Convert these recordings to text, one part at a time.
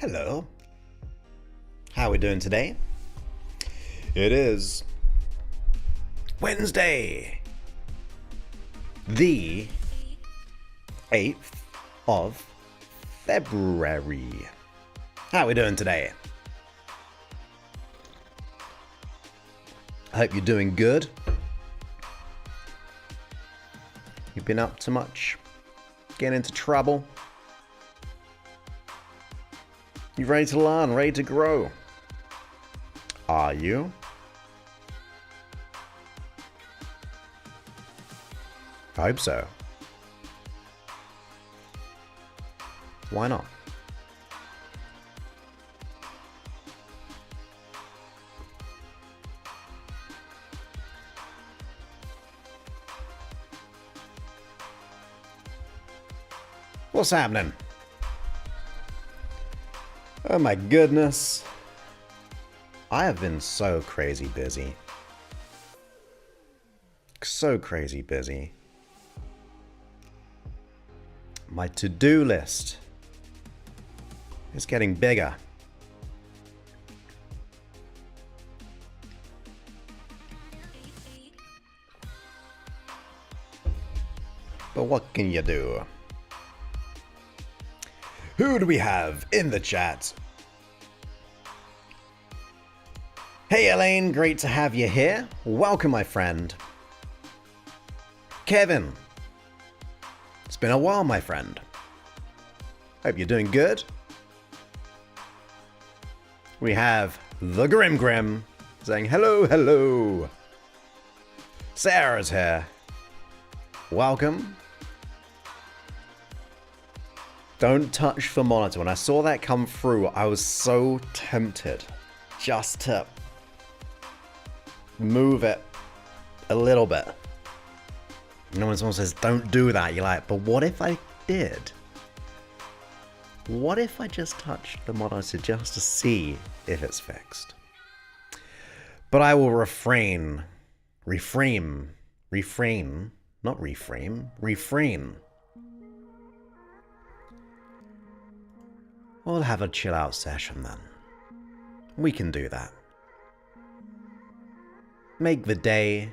Hello. How are we doing today? It is Wednesday, the 8th of February. How are we doing today? I hope you're doing good. You've been up to much? Getting into trouble? You ready to learn? Ready to grow? Are you? I hope so. Why not? What's happening? Oh my goodness. I have been so crazy busy. So crazy busy. My to-do list is getting bigger. But what can you do? Who do we have in the chat? Hey Elaine, great to have you here. Welcome, my friend. Kevin. It's been a while, my friend. Hope you're doing good. We have the Grim saying hello, hello. Sarah's here. Welcome. Don't touch the monitor. When I saw that come through, I was so tempted just to move it a little bit. You know, when someone says, don't do that, you're like, but what if I did? What if I just touched the monitor just to see if it's fixed? But I will refrain. We'll have a chill out session then. We can do that. Make the day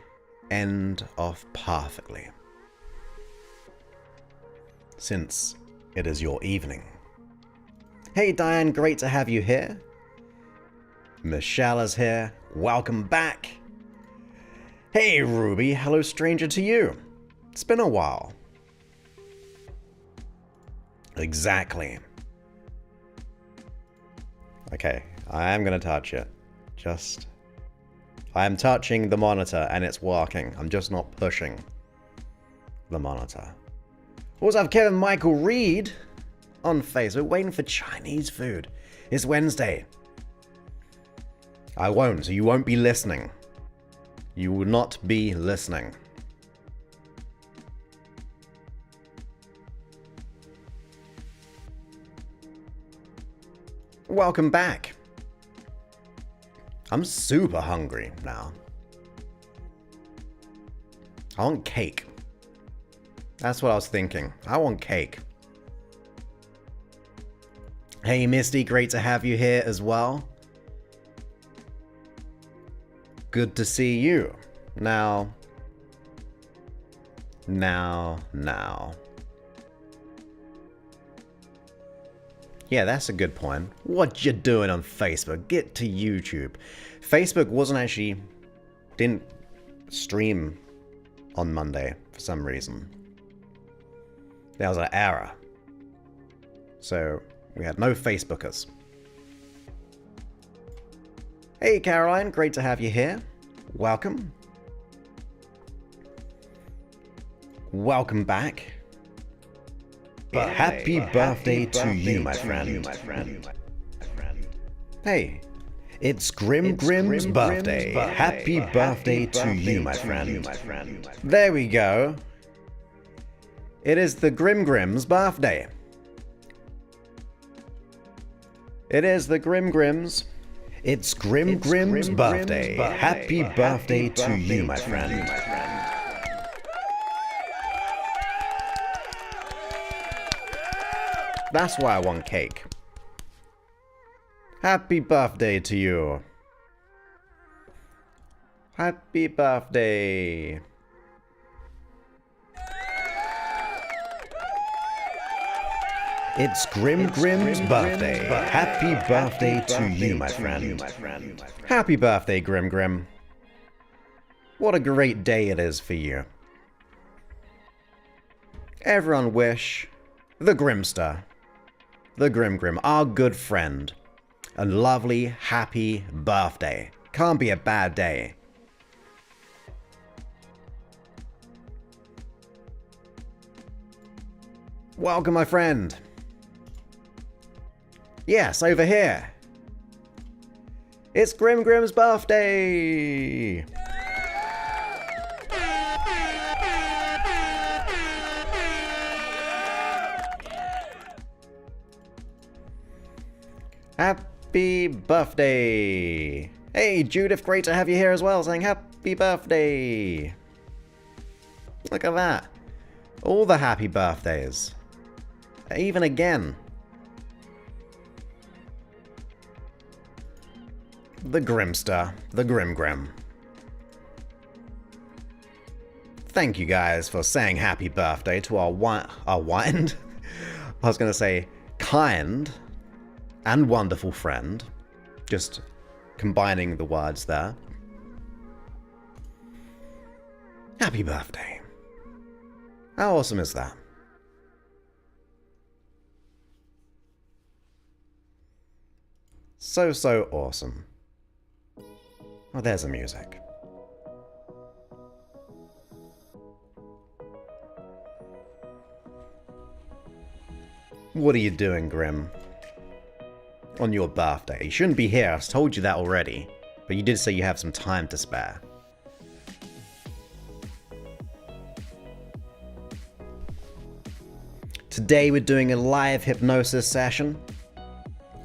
end off perfectly. Since it is your evening. Hey Diane, great to have you here. Michelle is here. Welcome back. Hey Ruby, hello stranger to you. It's been a while. Exactly. Okay, I am gonna touch it. I am touching the monitor and it's working. I'm just not pushing the monitor. Also have Kevin Michael Reed on Facebook waiting for Chinese food. It's Wednesday. I won't, so you won't be listening. You will not be listening. Welcome back. I'm super hungry now. I want cake. That's what I was thinking. I want cake. Hey Misty, great to have you here as well. Good to see you. Now. Yeah, that's a good point. What you doing on Facebook? Get to YouTube. Facebook didn't stream on Monday for some reason. There was an error. So we had no Facebookers. Hey Caroline, great to have you here. Welcome. Welcome back. Happy birthday to you, my friend. Hey, it's Grim's birthday. Happy birthday to you, my friend. There we go. It is the Grim's birthday. It is the Grim's. It's Grim's birthday. Happy birthday to you, my friend. That's why I want cake. Happy birthday to you. Happy birthday. It's Grim's birthday. Happy birthday to you, my friend. Happy birthday, Grim. What a great day it is for you. Everyone wish the Grimster, the Grim, our good friend, a lovely, happy birthday. Can't be a bad day. Welcome, my friend. Yes, over here. It's Grim's birthday. Happy birthday. Hey, Judith, great to have you here as well, saying happy birthday. Look at that. All the happy birthdays. Even again. The Grimster, the Grim. Thank you guys for saying happy birthday to our wind. I was going to say kind and wonderful friend. Just combining the words there. Happy birthday. How awesome is that? So awesome. Oh, there's the music. What are you doing, Grim? On your birthday? You shouldn't be here, I told you that already. But you did say you have some time to spare. Today we're doing a live hypnosis session.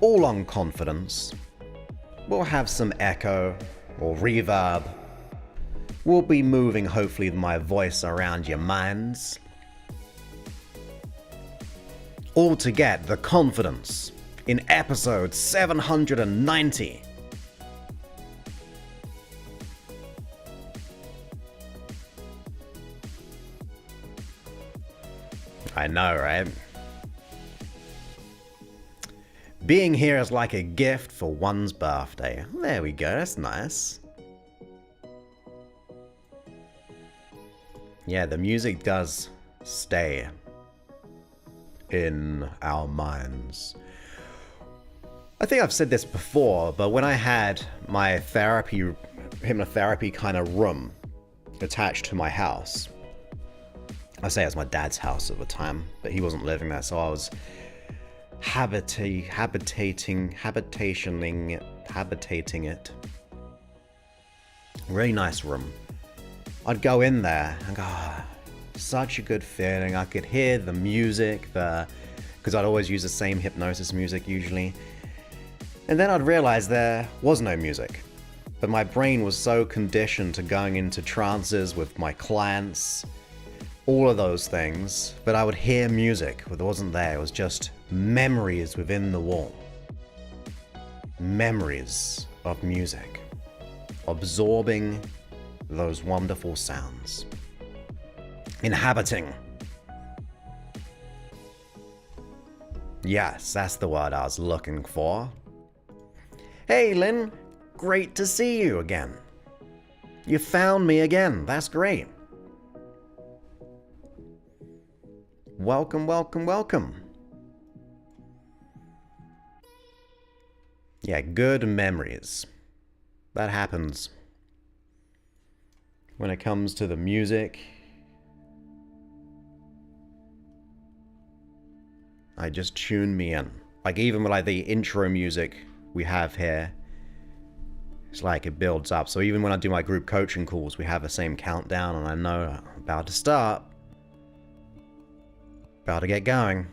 All on confidence. We'll have some echo or reverb. We'll be moving, hopefully, my voice around your minds. All to get the confidence in episode 790. I know, right? Being here is like a gift for one's birthday. There we go, that's nice. Yeah, the music does stay in our minds. I think I've said this before, but when I had my hypnotherapy kind of room attached to my house, I say it was my dad's house at the time, but he wasn't living there, so I was habitating it. Really nice room. I'd go in there and go, oh, such a good feeling. I could hear the music, because I'd always use the same hypnosis music usually. And then I'd realize there was no music. But my brain was so conditioned to going into trances with my clients, all of those things, but I would hear music, but it wasn't there. It was just memories within the wall. Memories of music. Absorbing those wonderful sounds. Inhabiting. Yes, that's the word I was looking for. Hey, Lynn. Great to see you again. You found me again. That's great. Welcome. Yeah, good memories. That happens. When it comes to the music, I just tune me in. Like even with like the intro music we have here, it's like it builds up. So even when I do my group coaching calls, we have the same countdown and I know I'm about to start. About to get going.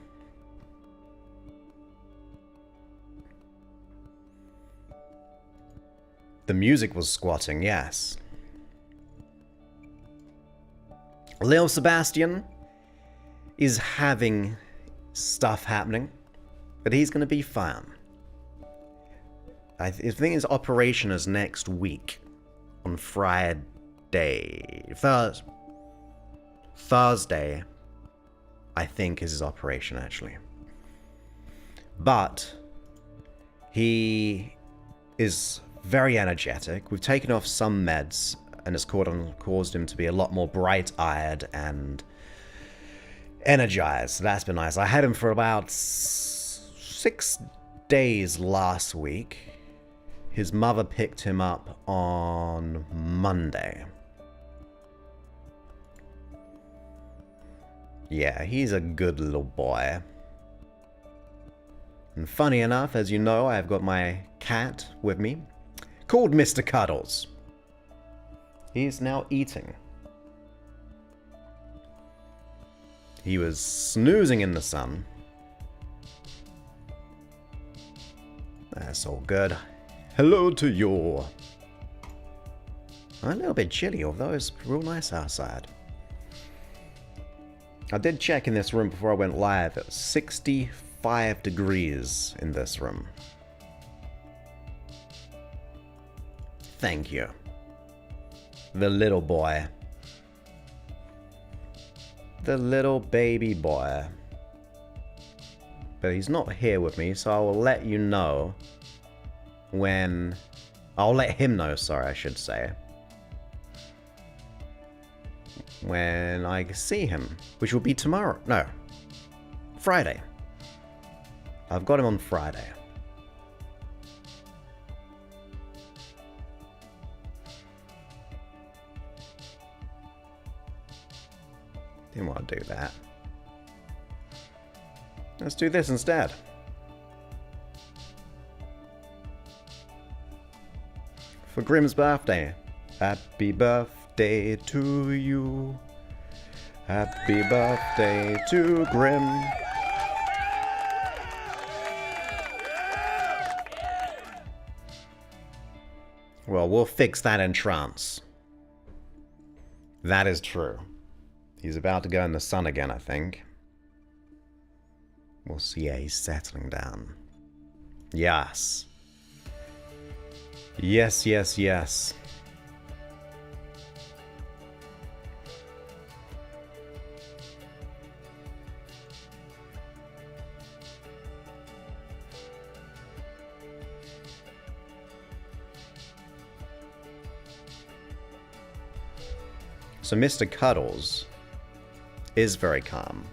The music was squatting, yes. Lil Sebastian is having stuff happening, but he's going to be fine. I think his operation is next week. On Friday. Thursday, I think, is his operation, actually. But he is very energetic. We've taken off some meds, and it's caused him to be a lot more bright-eyed and energized. So that's been nice. I had him for about 6 days last week. His mother picked him up on Monday. Yeah, he's a good little boy. And funny enough, as you know, I've got my cat with me, called Mr. Cuddles. He's now eating. He was snoozing in the sun. That's all good. Hello to you. A little bit chilly, although it's real nice outside. I did check in this room before I went live. It was 65 degrees in this room. Thank you. The little boy. The little baby boy. But he's not here with me, so I will let you know when... I'll let him know, sorry, I should say. When I see him, which will be tomorrow. No, Friday. I've got him on Friday. Didn't want to do that. Let's do this instead. For Grimm's birthday. Happy birthday to you. Happy birthday to Grimm. Well, we'll fix that in trance. That is true. He's about to go in the sun again, I think. We'll see. Yeah, he's settling down. Yes. Yes, yes, yes. So Mr. Cuddles is very calm.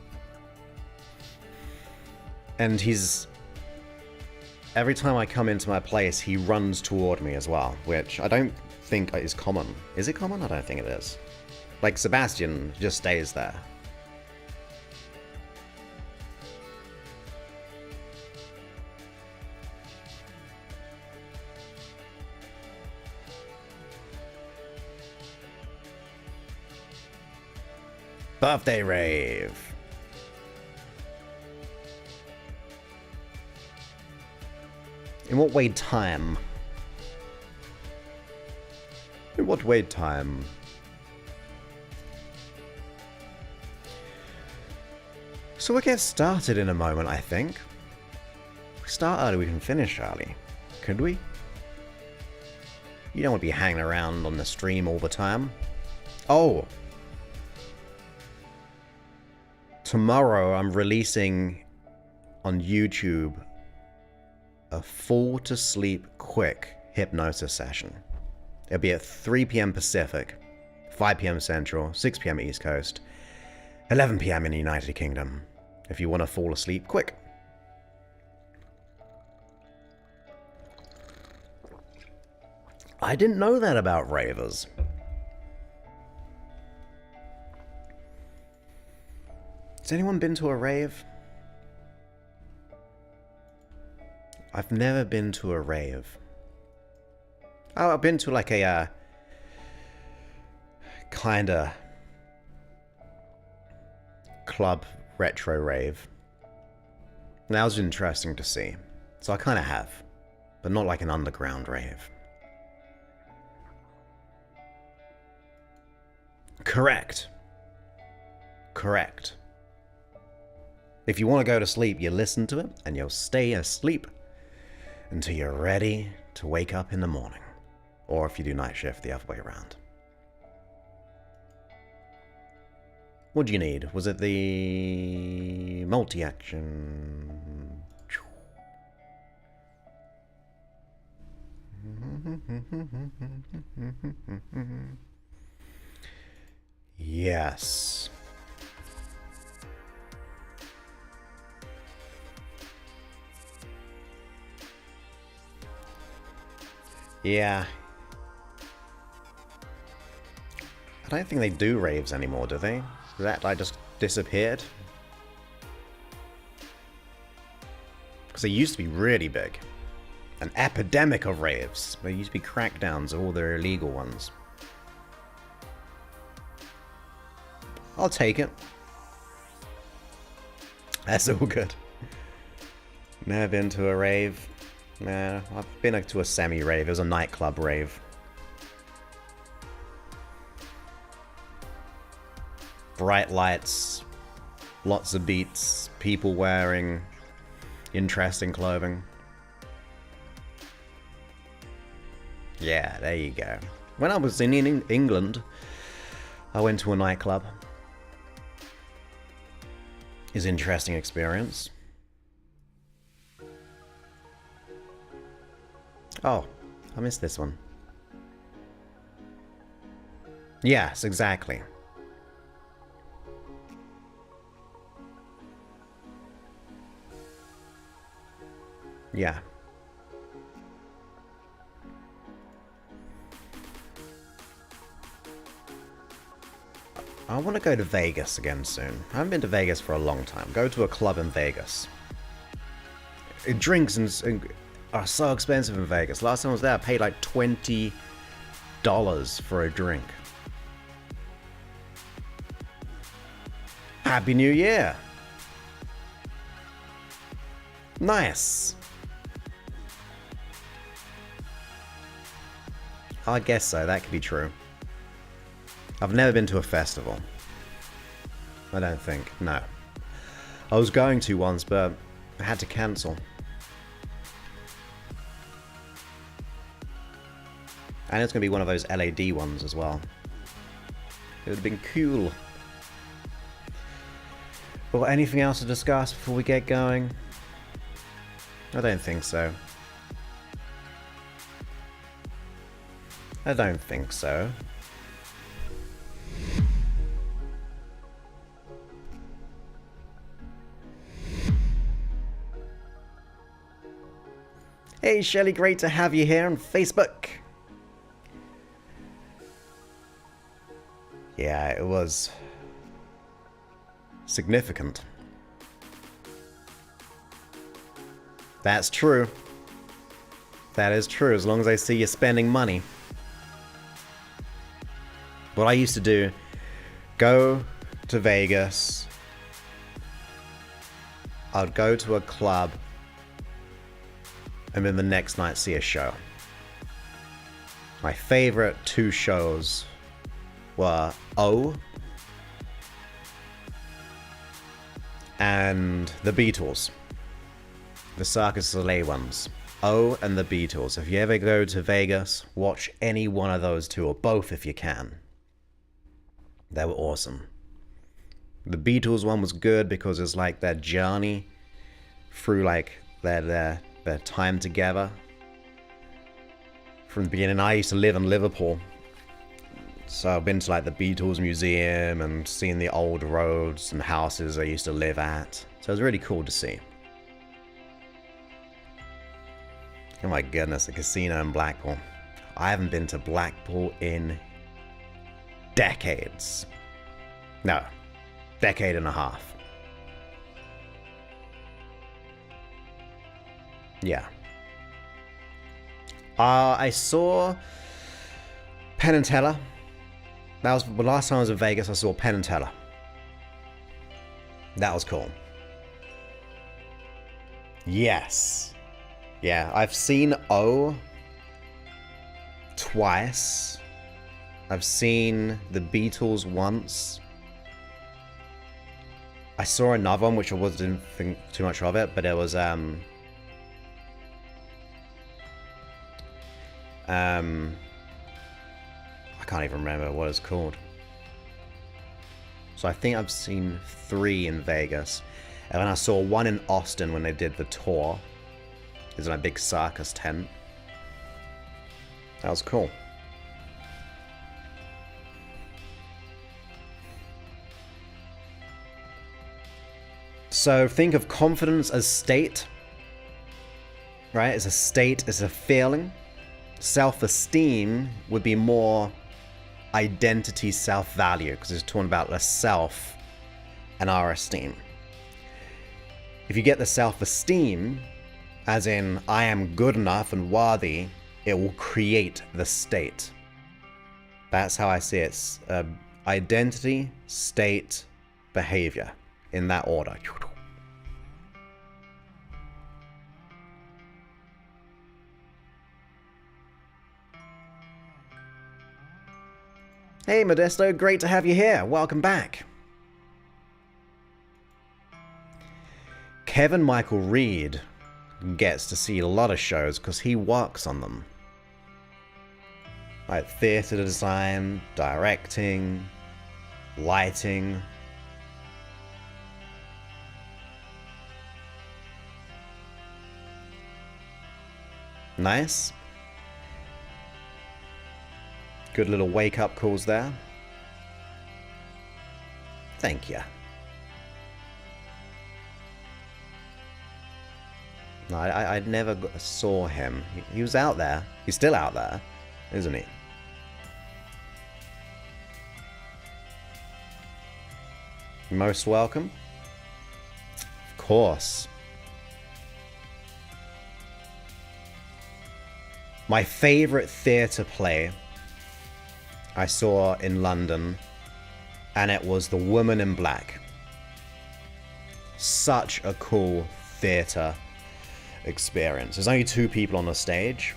And he's... Every time I come into my place, he runs toward me as well, which I don't think is common. Is it common? I don't think it is. Like, Sebastian just stays there. Birthday rave. In what way time? In what way time? So we'll get started in a moment, I think. We start early, we can finish early. Could we? You don't want to be hanging around on the stream all the time. Oh! Tomorrow I'm releasing on YouTube a fall to sleep quick hypnosis session. It'll be at 3 p.m. Pacific, 5 p.m. Central, 6 p.m. East Coast, 11 p.m. in the United Kingdom, if you want to fall asleep quick. I didn't know that about ravers. Has anyone been to a rave? I've never been to a rave. Oh, I've been to like a kinda club retro rave. That was interesting to see. So I kinda have, but not like an underground rave. Correct. Correct. If you want to go to sleep, you listen to it, and you'll stay asleep until you're ready to wake up in the morning. Or if you do night shift, the other way around. What do you need? Was it the multi-action? Yes. Yeah. I don't think they do raves anymore, do they? That like just disappeared? Because they used to be really big. An epidemic of raves. There used to be crackdowns of all their illegal ones. I'll take it. That's all good. Never been to a rave. No, I've been to a semi-rave. It was a nightclub rave. Bright lights, lots of beats, people wearing interesting clothing. Yeah, there you go. When I was in England, I went to a nightclub. It was an interesting experience. Oh, I missed this one. Yes, exactly. Yeah. I want to go to Vegas again soon. I haven't been to Vegas for a long time. Go to a club in Vegas. Drinks are so expensive in Vegas. Last time I was there, I paid like $20 for a drink. Happy New Year! Nice! I guess so, that could be true. I've never been to a festival. I don't think, no. I was going to once, but I had to cancel. And it's going to be one of those LAD ones as well. It would have been cool. Well, anything else to discuss before we get going? I don't think so. I don't think so. Hey Shelley, great to have you here on Facebook. Yeah, it was significant. That's true. That is true, as long as I see you spending money. What I used to do, go to Vegas, I'd go to a club, and then the next night see a show. My favorite two shows were O and the Beatles. The Cirque du Soleil ones. O and the Beatles. If you ever go to Vegas, watch any one of those two, or both if you can. They were awesome. The Beatles one was good because it's like their journey through like their time together. From the beginning, I used to live in Liverpool. So I've been to like the Beatles Museum and seen the old roads and houses they used to live at. So it was really cool to see. Oh my goodness, the casino in Blackpool. I haven't been to Blackpool in decades. No, decade and a half. Yeah. I saw Penn and Teller. That was the last time I was in Vegas. I saw Penn and Teller. That was cool. Yes. Yeah, I've seen O twice. I've seen the Beatles once. I saw another one which I didn't think too much of it, but it was I can't even remember what it's called. So I think I've seen 3 in Vegas. And then I saw one in Austin when they did the tour. It was in a big circus tent. That was cool. So think of confidence as state, right? It's a state, it's a feeling. Self-esteem would be more identity, self-value, because it's talking about the self and our esteem. If you get the self-esteem, as in I am good enough and worthy, it will create the state. That's how I see it. It's identity, state, behavior, in that order. Hey Modesto, great to have you here. Welcome back. Kevin Michael Reed gets to see a lot of shows because he works on them. Like theater design, directing, lighting. Nice. Good little wake-up calls there. Thank you. No, I never saw him. He was out there. He's still out there, isn't he? Most welcome. Of course. My favorite theatre play I saw in London, and it was The Woman in Black. Such a cool theatre experience. There's only 2 people on the stage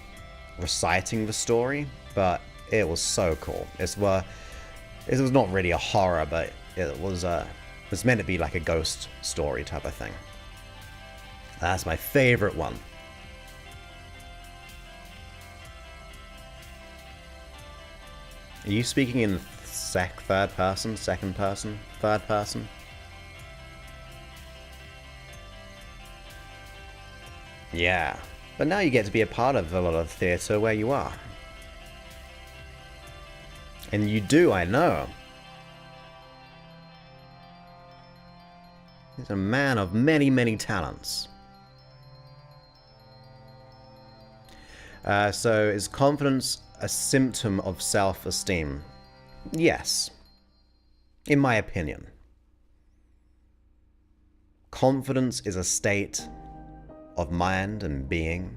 reciting the story, but it was so cool. It was not really a horror, but it was meant to be like a ghost story type of thing. That's my favorite one. Are you speaking in third person, second person, third person? Yeah, but now you get to be a part of a lot of theatre where you are. And you do, I know. He's a man of many, many talents. So is confidence a symptom of self-esteem? Yes, in my opinion. Confidence is a state of mind and being,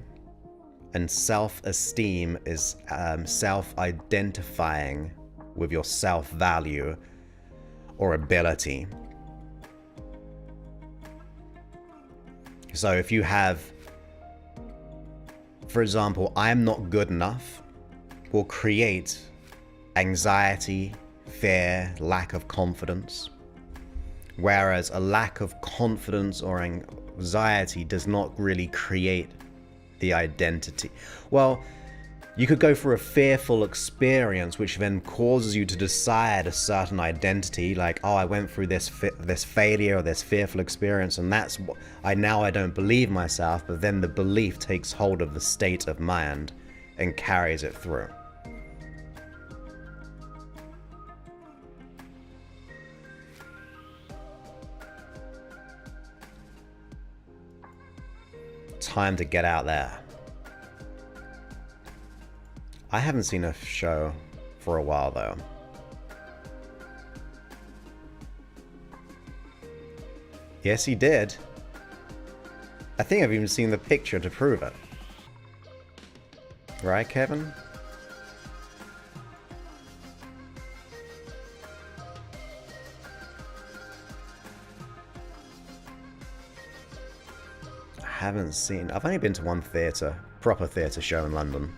and self-esteem is self-identifying with your self-value or ability. So if you have, for example, I'm not good enough, will create anxiety, fear, lack of confidence. Whereas a lack of confidence or anxiety does not really create the identity. Well, you could go through a fearful experience which then causes you to decide a certain identity, like, oh, I went through this failure or this fearful experience, and that's what I don't believe myself, but then the belief takes hold of the state of mind and carries it through. Time to get out there. I haven't seen a show for a while though. Yes, he did. I think I've even seen the picture to prove it. Right, Kevin? I've only been to one proper theatre show in London,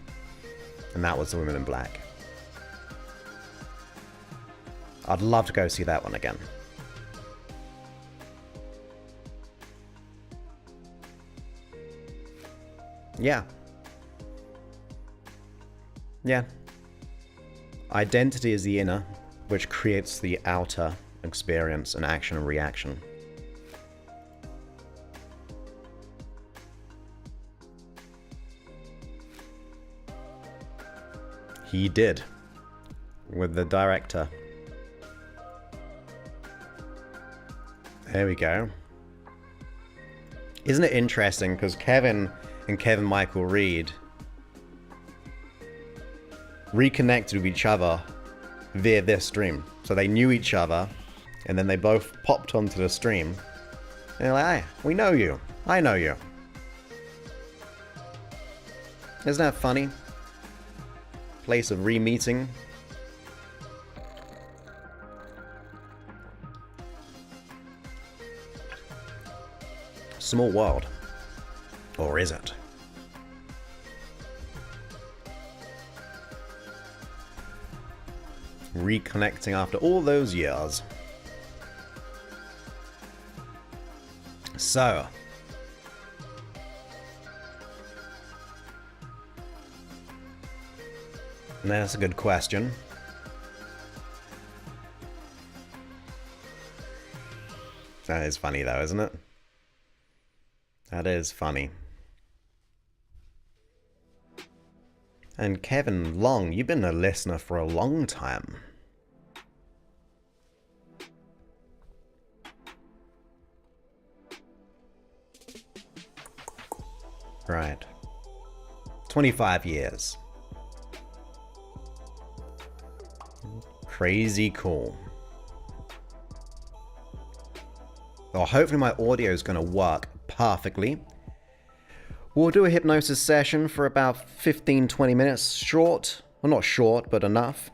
and that was The Woman in Black. I'd love to go see that one again. Yeah. Yeah. Identity is the inner, which creates the outer experience and action and reaction. He did. With the director. There we go. Isn't it interesting? Because Kevin and Kevin Michael Reed reconnected with each other via this stream. So they knew each other, and then they both popped onto the stream. And they're like, hey, we know you. I know you. Isn't that funny? Place of re-meeting. Small world. Or is it? Reconnecting after all those years. So. That's a good question. That is funny though, isn't it? That is funny. And Kevin Long, you've been a listener for a long time. Right. 25 years. Crazy cool. Well, hopefully my audio is going to work perfectly. We'll do a hypnosis session for about 15-20 minutes. Short. Well, not short, but enough.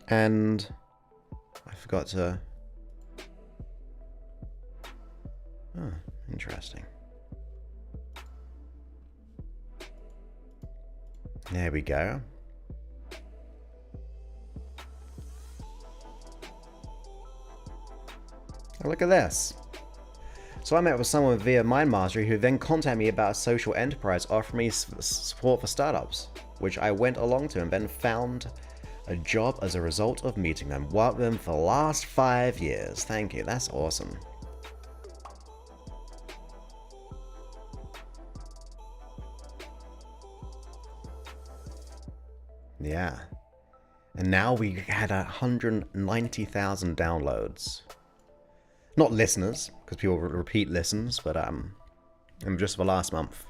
And I forgot to... Oh, interesting. There we go. Oh, look at this. So I met with someone via Mind Mastery who then contacted me about a social enterprise offering me support for startups, which I went along to and then found a job as a result of meeting them. Worked with them for the last 5 years. Thank you. That's awesome. Yeah. And now we had 190,000 downloads. Not listeners, because people repeat listens, but just for last month.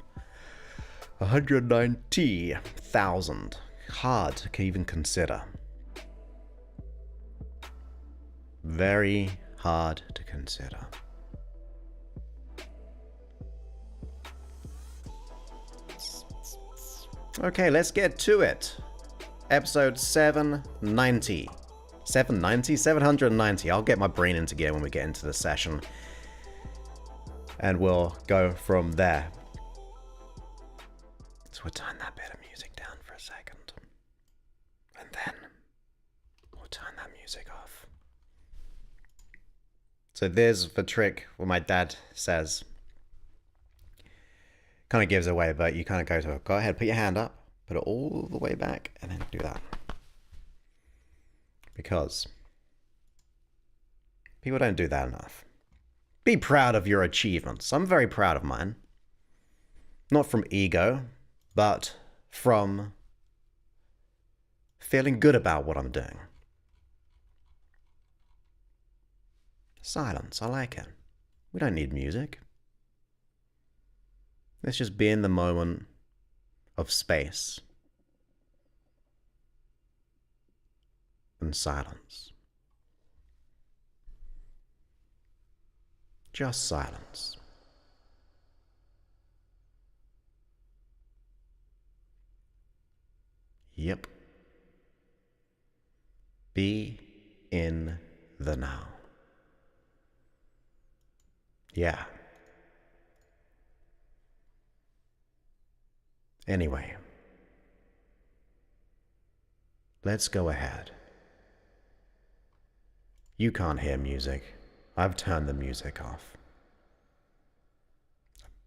190,000. Hard to even consider. Very hard to consider. Okay, let's get to it. Episode 790. 790? I'll get my brain into gear when we get into the session. And we'll go from there. So we'll turn that bit of music down for a second. And then we'll turn that music off. So there's the trick what my dad says. Kind of gives away, but you kind of go ahead, put your hand up, put it all the way back, and then do that. Because people don't do that enough. Be proud of your achievements. I'm very proud of mine. Not from ego, but from feeling good about what I'm doing. Silence, I like it. We don't need music. Let's just be in the moment of space. And silence. Just silence. Yep. Be in the now. Yeah. Anyway. Let's go ahead. You can't hear music. I've turned the music off.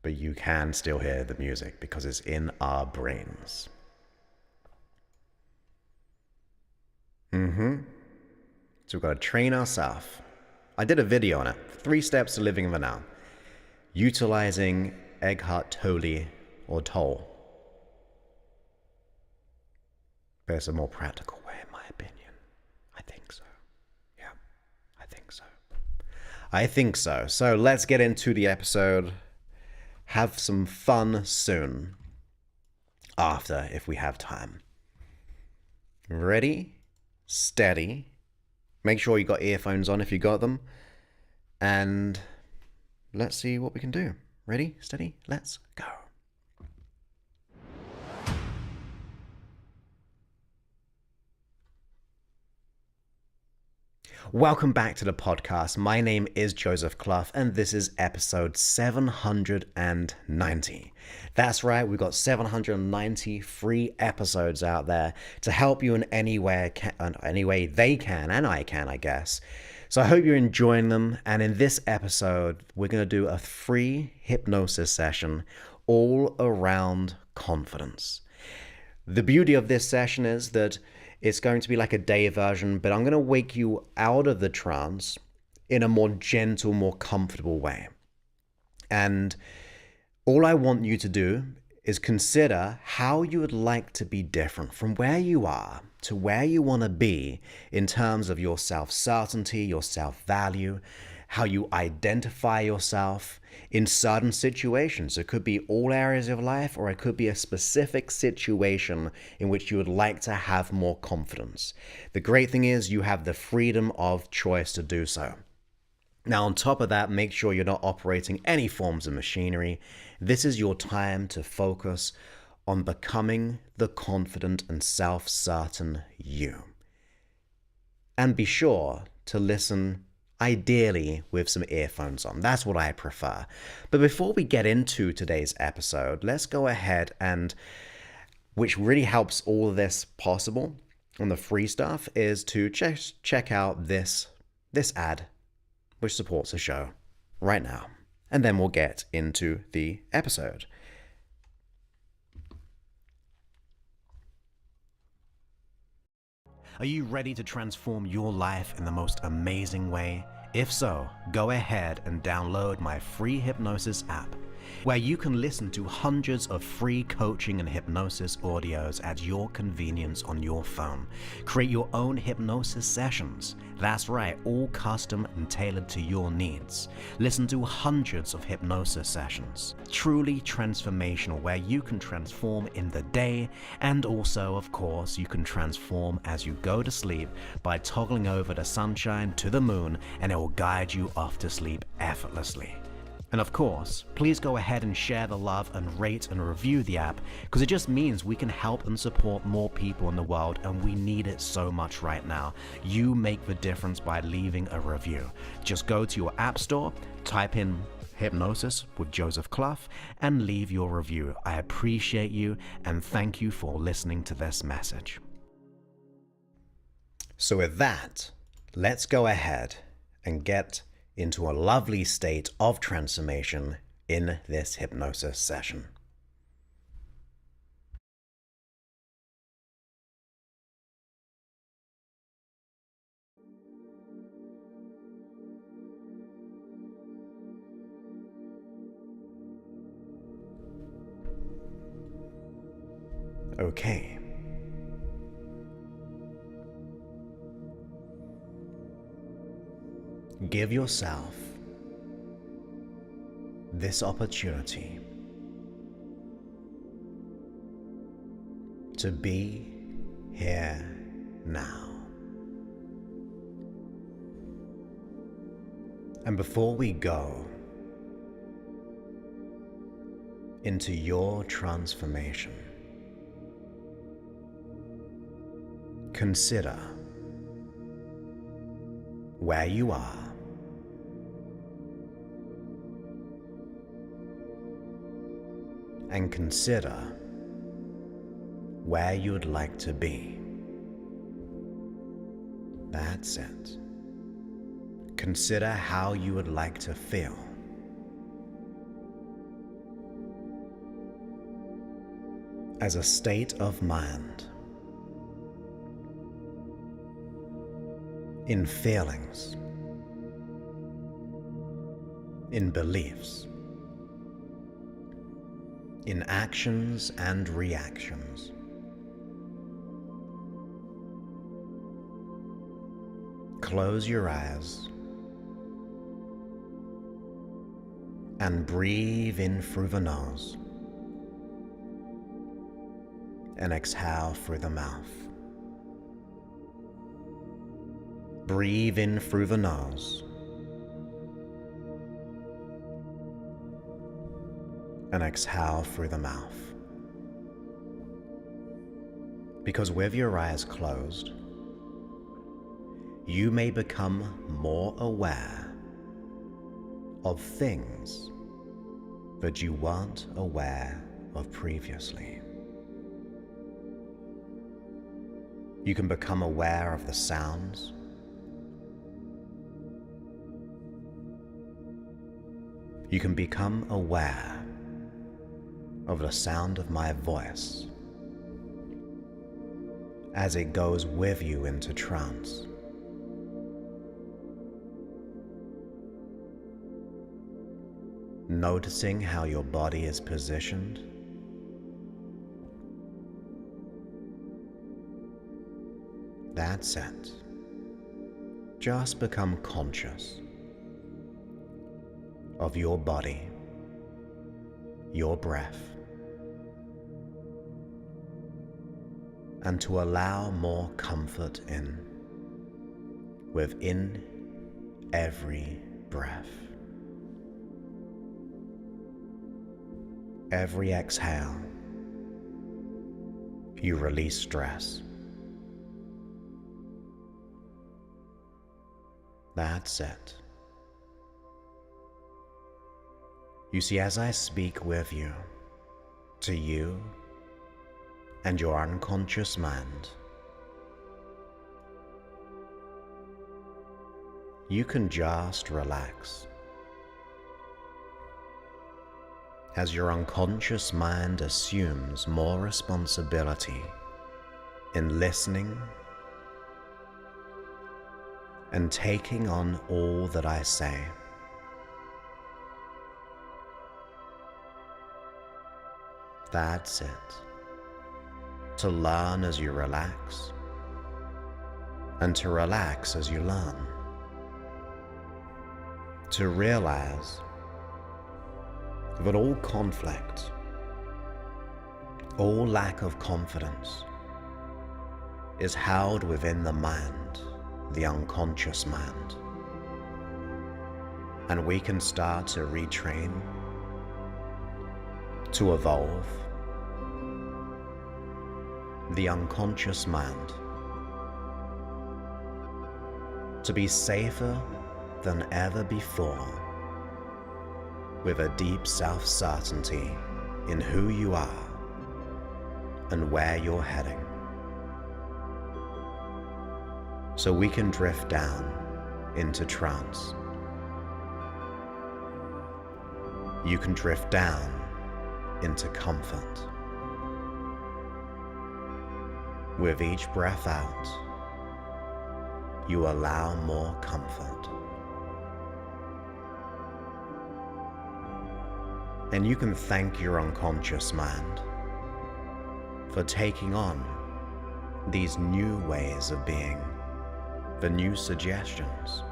but you can still hear the music because it's in our brains. So we've got to train ourselves. I did a video on it, 3 steps to living the now, utilizing Eckhart Tolle or Tolle. But it's a more practical way, in my opinion. I think so. Yeah, I think so. I think so. So let's get into the episode. Have some fun soon. After, if we have time. Ready? Steady. Make sure you got earphones on if you got them. And let's see what we can do. Ready? Steady? Let's go. Welcome back to the podcast. My name is Joseph Clough, and this is episode 790. That's right, we've got 790 free episodes out there to help you in any way they can, and I can, I guess. So I hope you're enjoying them, and in this episode, we're going to do a free hypnosis session all around confidence. The beauty of this session is that it's going to be like a day version, but I'm going to wake you out of the trance in a more gentle, more comfortable way. And all I want you to do is consider how you would like to be different from where you are to where you want to be in terms of your self-certainty, your self-value, how you identify yourself in certain situations. It could be all areas of life, or it could be a specific situation in which you would like to have more confidence. The great thing is you have the freedom of choice to do so. Now, on top of that, make sure you're not operating any forms of machinery. This is your time to focus on becoming the confident and self-certain you. And be sure to listen ideally with some earphones on. That's what I prefer. But before we get into today's episode, let's go ahead and, which really helps all of this possible on the free stuff, is to check out this ad, which supports the show right now. And then we'll get into the episode. Are you ready to transform your life in the most amazing way? If so, go ahead and download my free hypnosis app, where you can listen to hundreds of free coaching and hypnosis audios at your convenience on your phone. Create your own hypnosis sessions. That's right, all custom and tailored to your needs. Listen to hundreds of hypnosis sessions. Truly transformational, where you can transform in the day, and also, of course, you can transform as you go to sleep by toggling over the sunshine to the moon, and it will guide you off to sleep effortlessly. And of course, please go ahead and share the love and rate and review the app, because it just means we can help and support more people in the world, and we need it so much right now. You make the difference by leaving a review. Just go to your app store, type in Hypnosis with Joseph Clough, and leave your review. I appreciate you, and thank you for listening to this message. So with that, let's go ahead and get into a lovely state of transformation in this hypnosis session. Okay. Give yourself this opportunity to be here now. And before we go into your transformation, consider where you are, and consider where you'd like to be. That's it. Consider how you would like to feel. as a state of mind, in feelings, in beliefs, in actions and reactions. Close your eyes and breathe in through the nose and exhale through the mouth. Breathe in through the nose and exhale through the mouth. Because with your eyes closed, you may become more aware of things that you weren't aware of previously. You can become aware of the sounds, you can become aware of the sound of my voice as it goes with you into trance. Noticing how your body is positioned, that's it. Just become conscious of your body, your breath, and to allow more comfort in within every breath. Every exhale, you release stress. That's it. You see, as I speak with you, to you and your unconscious mind, you can just relax. As your unconscious mind assumes more responsibility in listening and taking on all that I say. That's it. To learn as you relax, and to relax as you learn. To realize that all conflict, all lack of confidence is held within the mind, the unconscious mind. And we can start to retrain, to evolve the unconscious mind to be safer than ever before, with a deep self-certainty in who you are and where you're heading. So we can drift down into trance. You can drift down into comfort. With each breath out, you allow more comfort. And you can thank your unconscious mind for taking on these new ways of being, the new suggestions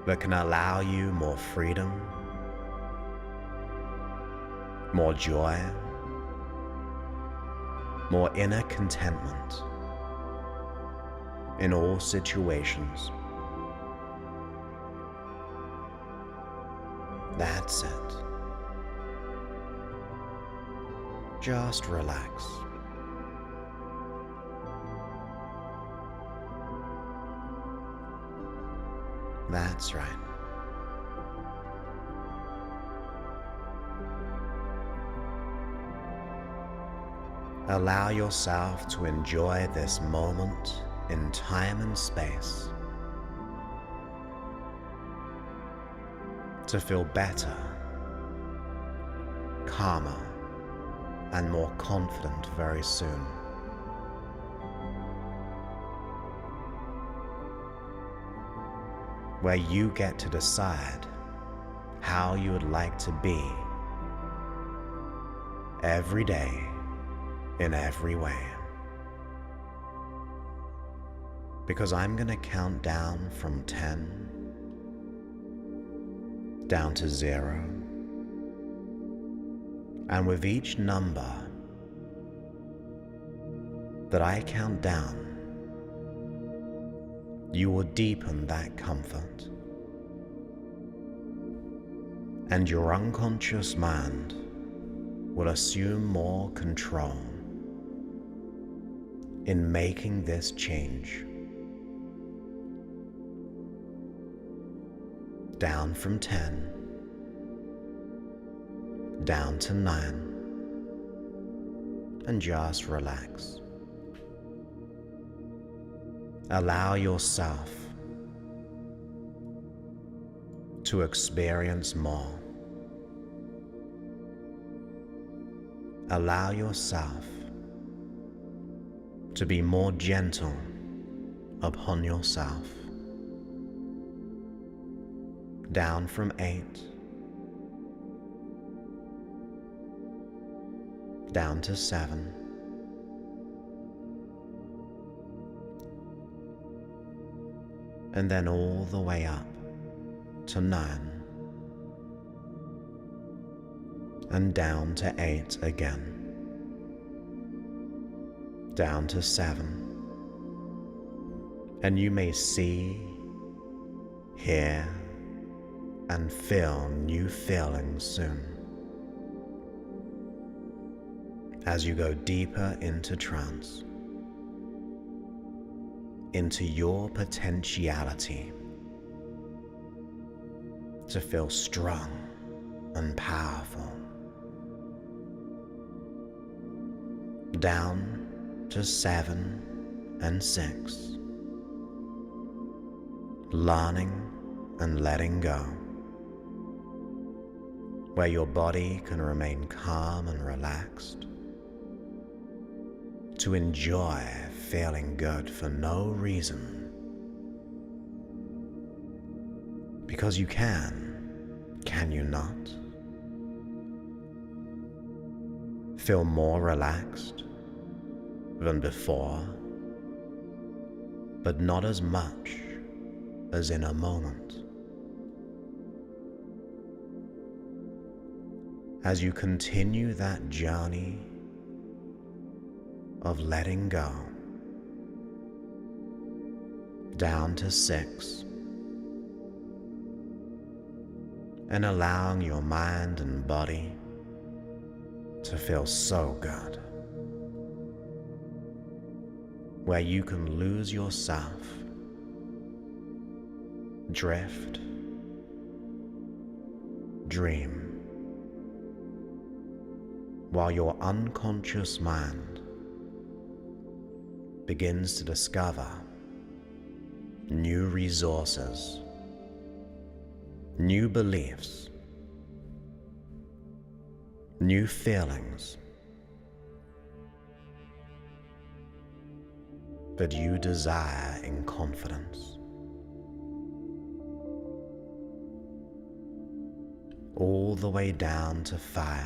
that can allow you more freedom, more joy, more inner contentment in all situations. That's it. Just relax. That's right. Allow yourself to enjoy this moment in time and space, to feel better, calmer, and more confident very soon. Where you get to decide how you would like to be every day in every way. Because I'm going to count down from 10 down to 0. And with each number that I count down, you will deepen that comfort, and your unconscious mind will assume more control in making this change. Down from 10, down to 9, and just relax. Allow yourself to experience more. Allow yourself to be more gentle upon yourself. Down from 8, down to 7, and then all the way up to 9, and down to 8 again, down to 7, and you may see, hear, and feel new feelings soon as you go deeper into trance, into your potentiality to feel strong and powerful. Down to 7 and 6, learning and letting go, where your body can remain calm and relaxed, to enjoy feeling good for no reason, because you can you not? Feel more relaxed than before, but not as much as in a moment. As you continue that journey of letting go, down to 6, and allowing your mind and body to feel so good, where you can lose yourself, drift, dream, while your unconscious mind begins to discover new resources, new beliefs, new feelings that you desire in confidence. All the way down to 5,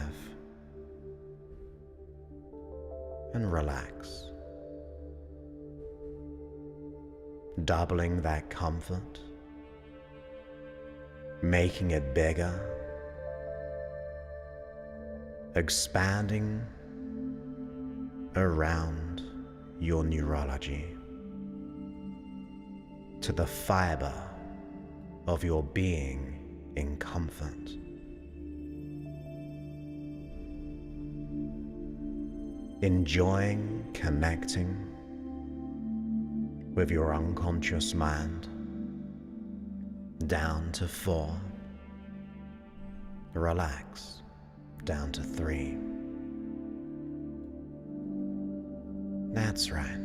and relax, doubling that comfort, making it bigger, expanding around your neurology to the fiber of your being in comfort. Enjoying connecting with your unconscious mind. Down to 4, relax, down to 3. That's right.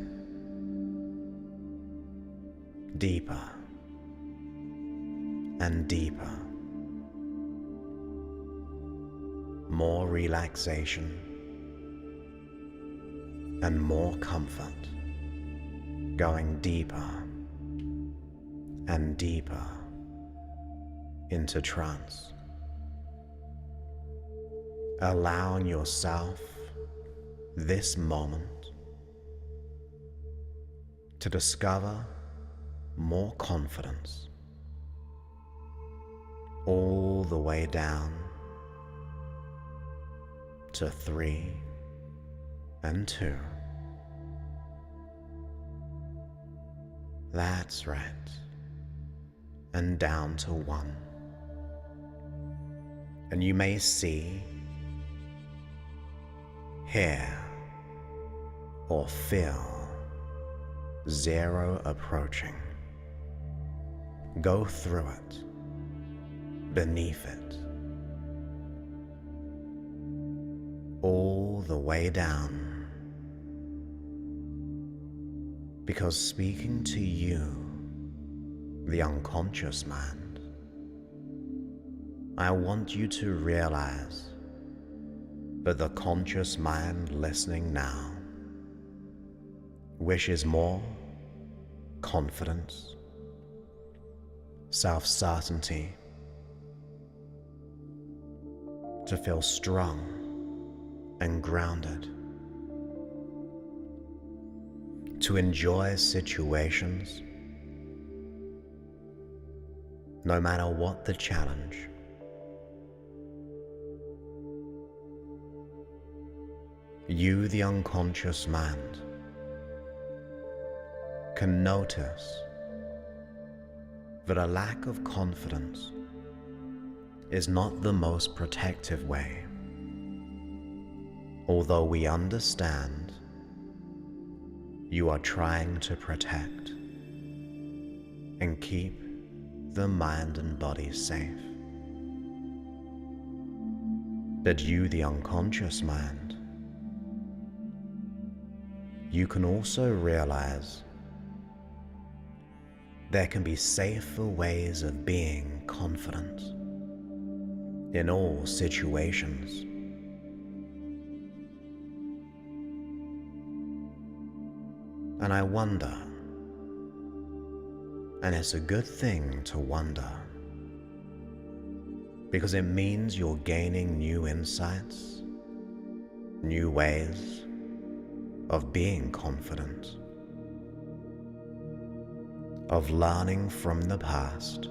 Deeper and deeper. More relaxation, and more comfort, going deeper and deeper into trance, allowing yourself this moment to discover more confidence all the way down to 3 and 2. That's right. And down to 1. And you may see, hear, or feel 0 approaching. Go through it, beneath it, all the way down. Because speaking to you, the unconscious mind, I want you to realize that the conscious mind listening now wishes more confidence, self-certainty, to feel strong and grounded, to enjoy situations no matter what the challenge. You, the unconscious mind, can notice that a lack of confidence is not the most protective way, although we understand you are trying to protect and keep the mind and body safe. But you, the unconscious mind, you can also realize there can be safer ways of being confident in all situations. And I wonder, and it's a good thing to wonder, because it means you're gaining new insights, new ways of being confident, of learning from the past,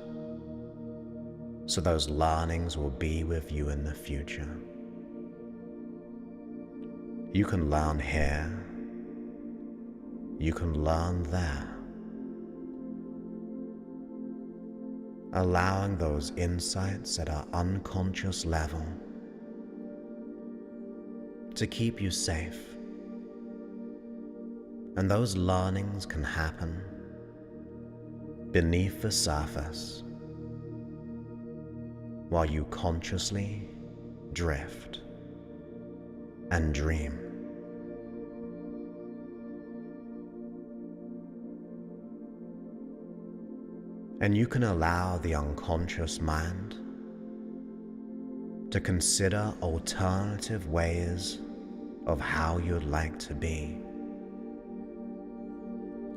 so those learnings will be with you in the future. You can learn here, you can learn there, allowing those insights at our unconscious level to keep you safe. And those learnings can happen beneath the surface while you consciously drift and dream. And you can allow the unconscious mind to consider alternative ways of how you'd like to be.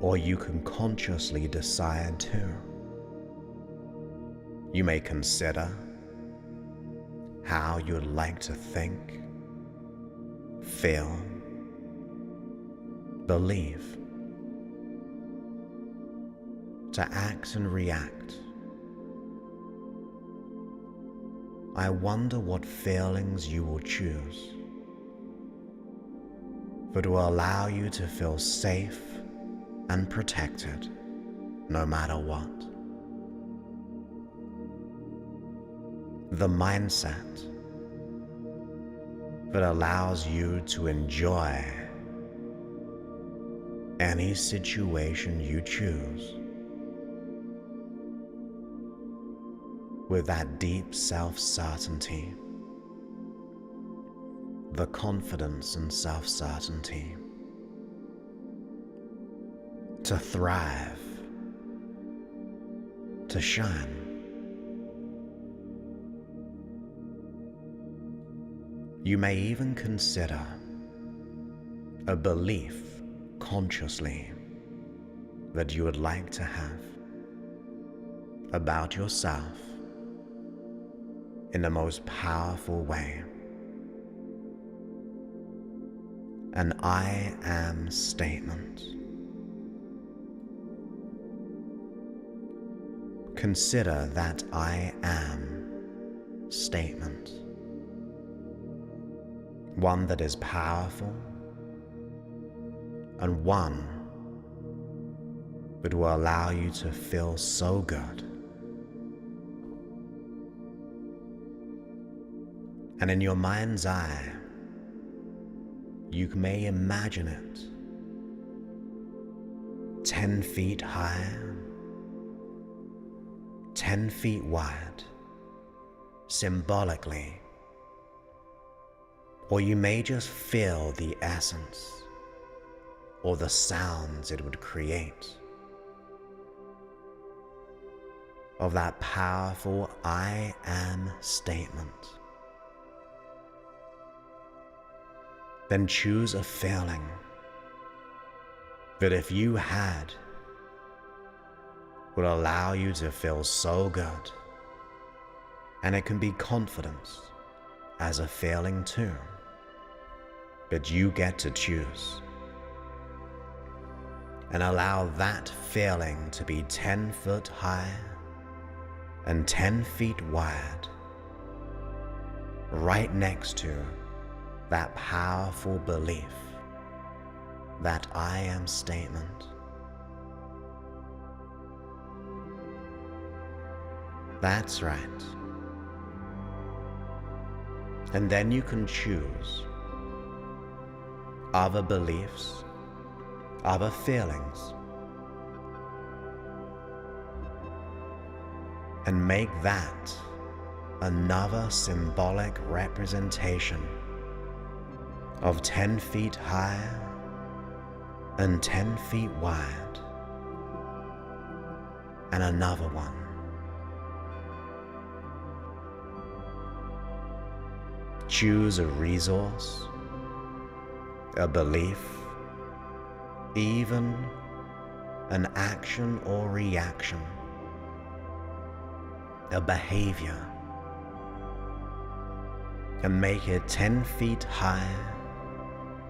Or you can consciously decide to. You may consider how you'd like to think, feel, believe, to act and react. I wonder what feelings you will choose that will allow you to feel safe and protected no matter what. The mindset that allows you to enjoy any situation you choose with that deep self-certainty, the confidence and self-certainty to thrive, to shine. You may even consider a belief consciously that you would like to have about yourself in the most powerful way. An I am statement. Consider that I am statement. One that is powerful and one that will allow you to feel so good. And in your mind's eye, you may imagine it 10 feet high, 10 feet wide, symbolically. Or you may just feel the essence or the sounds it would create of that powerful I am statement. Then choose a feeling that if you had would allow you to feel so good. And it can be confidence as a feeling too, but you get to choose. And allow that feeling to be 10 foot high and 10 feet wide, right next to that powerful belief, that I am statement. That's right. And then you can choose other beliefs, other feelings, and make that another symbolic representation of 10 feet high and 10 feet wide, and another one. Choose a resource, a belief, even an action or reaction, a behavior, and make it 10 feet high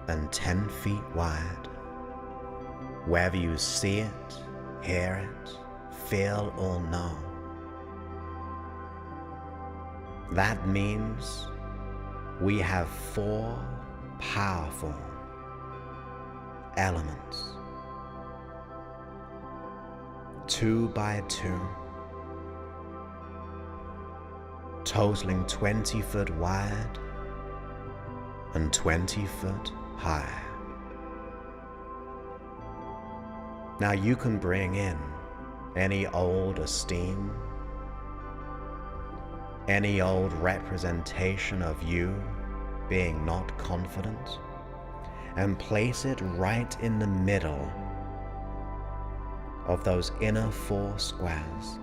and 10 feet wide. Whether you see it, hear it, feel or know. That means we have 4 powerful elements, 2 by 2, totaling 20 foot wide and 20 foot high. Now you can bring in any old esteem, any old representation of you being not confident, and place it right in the middle of those inner 4 squares.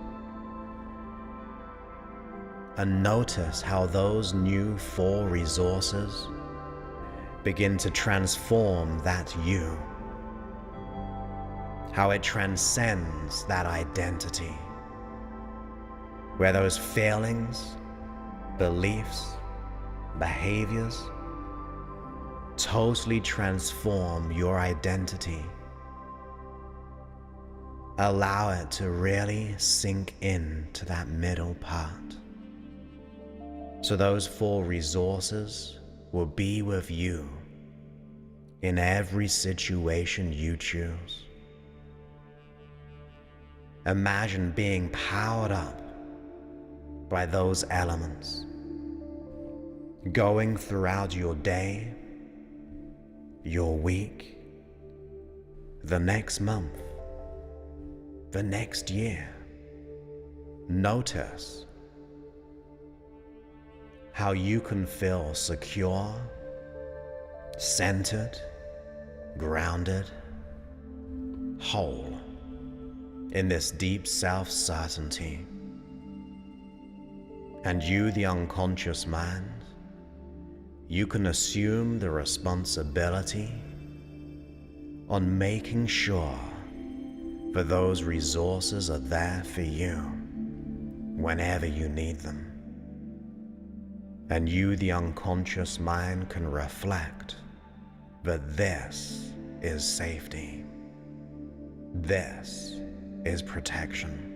And notice how those new 4 resources begin to transform that you, how it transcends that identity, where those feelings, beliefs, behaviors totally transform your identity. Allow it to really sink into that middle part. So those 4 resources will be with you in every situation you choose. Imagine being powered up by those elements, going throughout your day, your week, the next month, the next year. Notice how you can feel secure, centered, grounded, whole in this deep self-certainty. And you, the unconscious mind, you can assume the responsibility on making sure that those resources are there for you whenever you need them. And you, the unconscious mind, can reflect that this is safety. This is protection.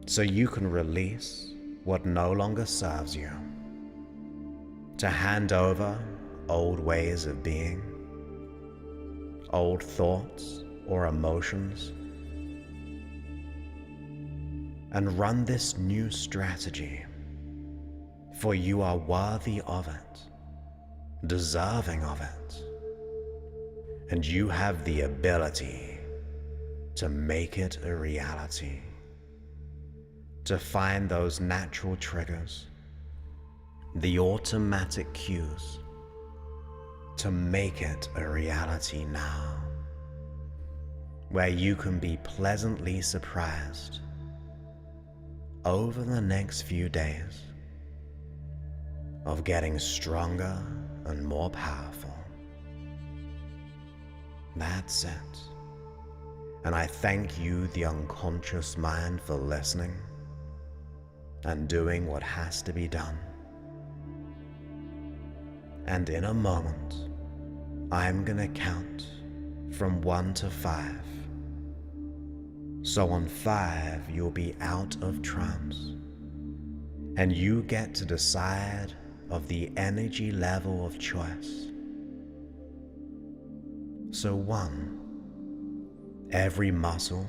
So you can release what no longer serves you, to hand over old ways of being, old thoughts or emotions, and run this new strategy, for you are worthy of it, deserving of it, and you have the ability to make it a reality, to find those natural triggers, the automatic cues, to make it a reality now, where you can be pleasantly surprised over the next few days of getting stronger and more powerful. That's it. And I thank you, the unconscious mind, for listening and doing what has to be done. And in a moment, I'm gonna count from 1 to 5. So on 5, you'll be out of trance, and you get to decide of the energy level of choice. So 1, every muscle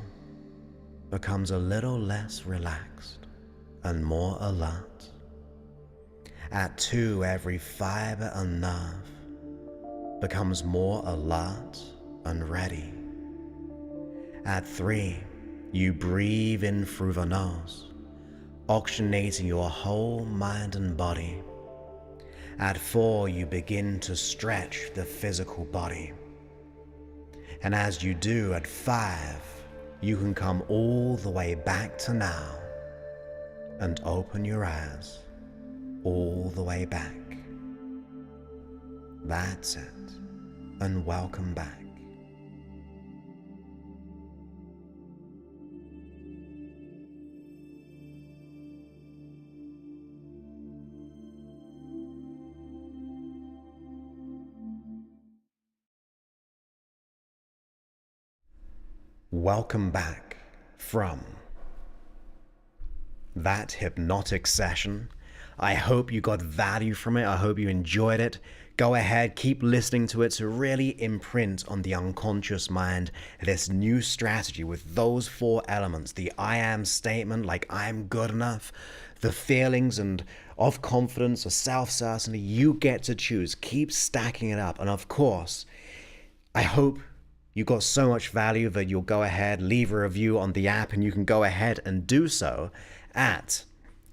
becomes a little less relaxed and more alert. At 2, every fiber and nerve becomes more alert and ready. At 3, you breathe in through the nose, oxygenating your whole mind and body. At 4, you begin to stretch the physical body. And as you do, at 5, you can come all the way back to now and open your eyes all the way back. That's it, and welcome back. Welcome back from that hypnotic session. I hope you got value from it. I hope you enjoyed it. Go ahead, keep listening to it to really imprint on the unconscious mind this new strategy with those 4 elements: the I am statement, like I'm good enough, the feelings and of confidence or self-certainty. You get to choose. Keep stacking it up. And of course, I hope you got so much value that you'll go ahead, leave a review on the app, and you can go ahead and do so at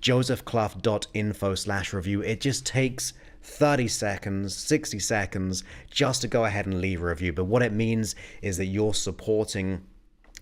josephclough.info/review. It just takes 30 seconds, 60 seconds just to go ahead and leave a review. But what it means is that you're supporting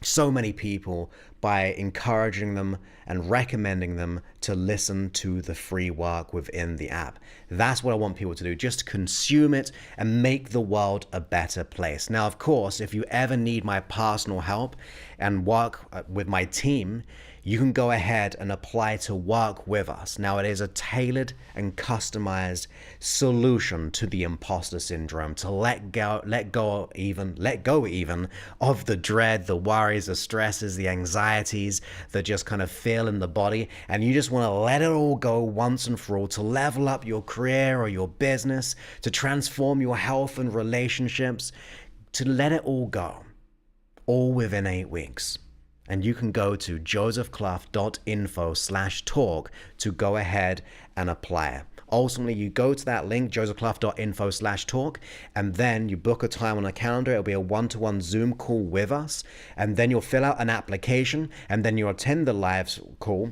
so many people by encouraging them and recommending them to listen to the free work within the app. That's what I want people to do. Just consume it and make the world a better place. Now, of course, if you ever need my personal help and work with my team, you can go ahead and apply to work with us. Now, it is a tailored and customized solution to the imposter syndrome, to let go even of the dread, the worries, the stresses, the anxieties that just kind of feel in the body. And you just want to let it all go once and for all, to level up your career or your business, to transform your health and relationships, to let it all go, all within 8 weeks. And you can go to josephclough.info/talk to go ahead and apply. Ultimately, you go to that link, josephclough.info/talk, and then you book a time on a calendar. It'll be a one-to-one Zoom call with us, and then you'll fill out an application, and then you'll attend the live call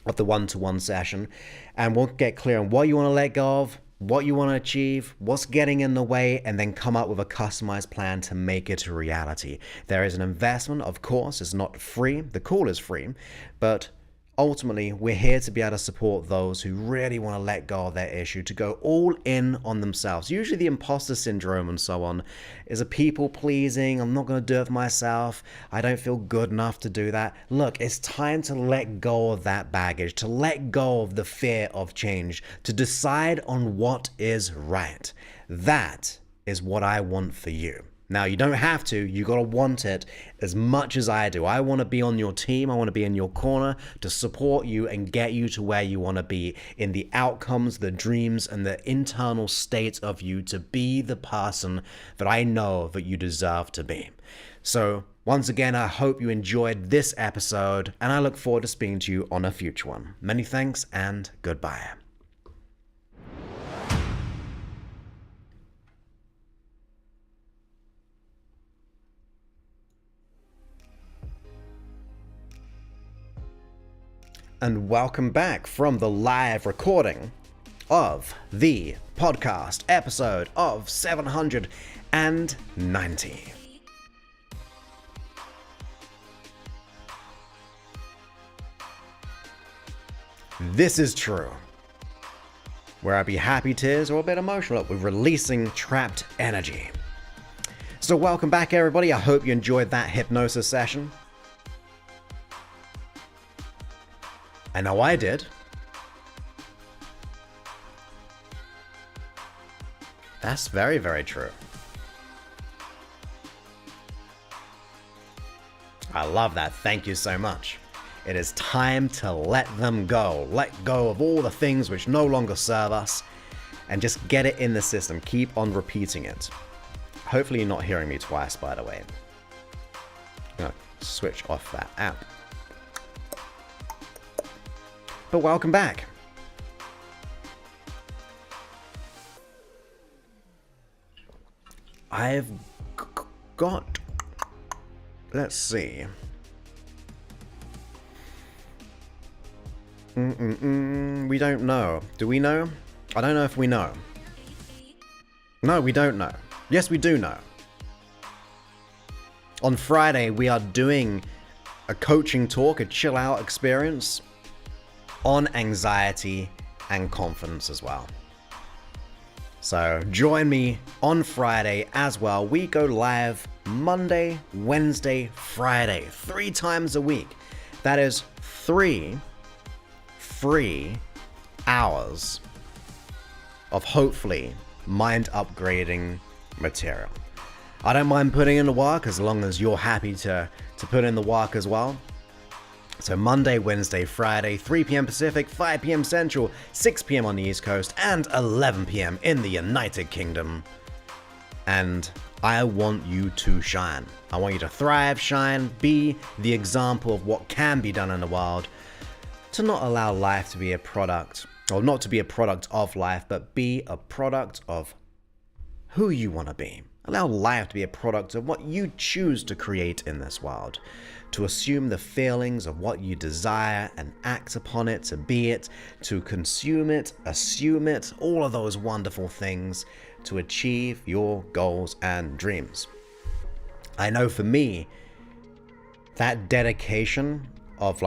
of the one-to-one session, and we'll get clear on what you want to let go of, what you want to achieve, what's getting in the way, and then come up with a customized plan to make it a reality. There is an investment, of course. It's not free. The call is free, but ultimately, we're here to be able to support those who really want to let go of their issue, to go all in on themselves. Usually the imposter syndrome and so on is a people pleasing. I'm not going to do it for myself. I don't feel good enough to do that. Look, it's time to let go of that baggage, to let go of the fear of change, to decide on what is right. That is what I want for you. Now, you don't have to. You got to want it as much as I do. I want to be on your team. I want to be in your corner to support you and get you to where you want to be in the outcomes, the dreams, and the internal state of you to be the person that I know that you deserve to be. So, once again, I hope you enjoyed this episode, and I look forward to speaking to you on a future one. Many thanks, and goodbye. And welcome back from the live recording of the podcast episode of 790. This is true. Where I be happy tears or a bit emotional with releasing trapped energy. So welcome back, everybody. I hope you enjoyed that hypnosis session. I know I did. That's very, very true. I love that. Thank you so much. It is time to let them go. Let go of all the things which no longer serve us and just get it in the system. Keep on repeating it. Hopefully you're not hearing me twice, by the way. I'm going to switch off that app. But welcome back. I've got, let's see. We don't know. Do we know? I don't know if we know. No, we don't know. Yes, we do know. On Friday, we are doing a coaching talk, a chill out experience on anxiety and confidence as well. So join me on Friday as well. We go live Monday, Wednesday, Friday, 3 times a week. That is 3 free hours of hopefully mind upgrading material. I don't mind putting in the work as long as you're happy to put in the work as well. So Monday, Wednesday, Friday, 3 p.m. Pacific, 5 p.m. Central, 6 p.m. on the East Coast, and 11 p.m. in the United Kingdom. And I want you to shine. I want you to thrive, shine, be the example of what can be done in the world, to not allow life to be a product, or not to be a product of life, but be a product of who you want to be. Allow life to be a product of what you choose to create in this world. To assume the feelings of what you desire and act upon it, to be it, to consume it, assume it, all of those wonderful things to achieve your goals and dreams. I know for me, that dedication of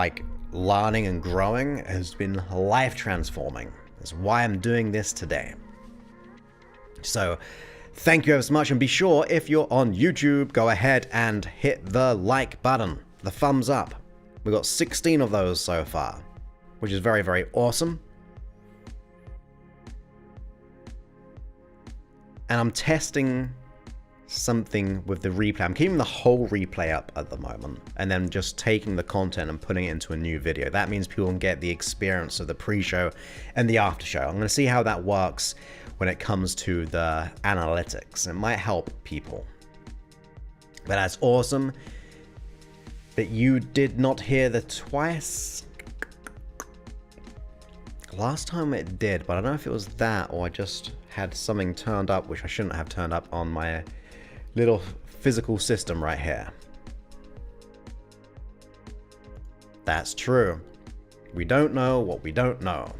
learning and growing has been life transforming. That's why I'm doing this today. So thank you ever so much, and be sure if you're on YouTube, go ahead and hit the like button, the thumbs up. We've got 16 of those so far, which is very, very awesome. And I'm testing something with the replay. I'm keeping the whole replay up at the moment, and then just taking the content and putting it into a new video. That means people can get the experience of the pre-show and the after show. I'm going to see how that works when it comes to the analytics. It might help people. But that's awesome that you did not hear the twice. Last time it did, but I don't know if it was that or I just had something turned up which I shouldn't have turned up on my little physical system right here. That's true. We don't know what we don't know.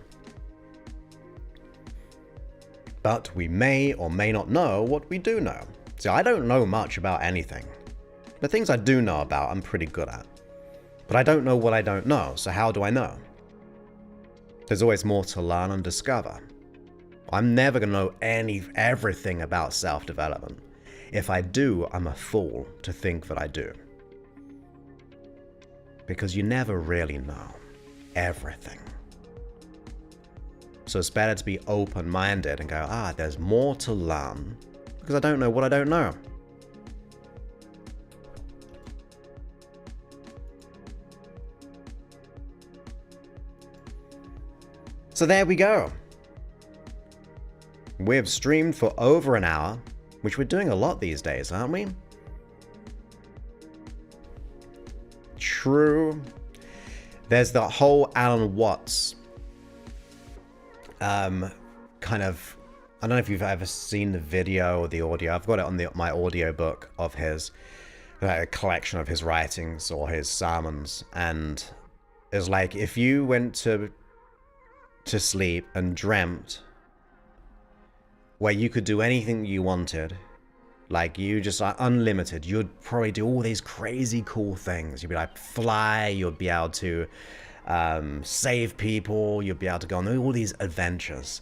But we may or may not know what we do know. See, I don't know much about anything. The things I do know about, I'm pretty good at. But I don't know what I don't know, so how do I know? There's always more to learn and discover. I'm never going to know everything about self-development. If I do, I'm a fool to think that I do. Because you never really know everything. So it's better to be open-minded and go, there's more to learn because I don't know what I don't know. So there we go. We've streamed for over an hour, which we're doing a lot these days, aren't we? True. There's the whole Alan Watts kind of, I don't know if you've ever seen the video or the audio. I've got it on my audio book of his, a collection of his writings or his sermons. And it's like, if you went to sleep and dreamt where you could do anything you wanted, like you just are unlimited, you'd probably do all these crazy cool things. You'd be like fly, you'd be able to save people, you'd be able to go on all these adventures,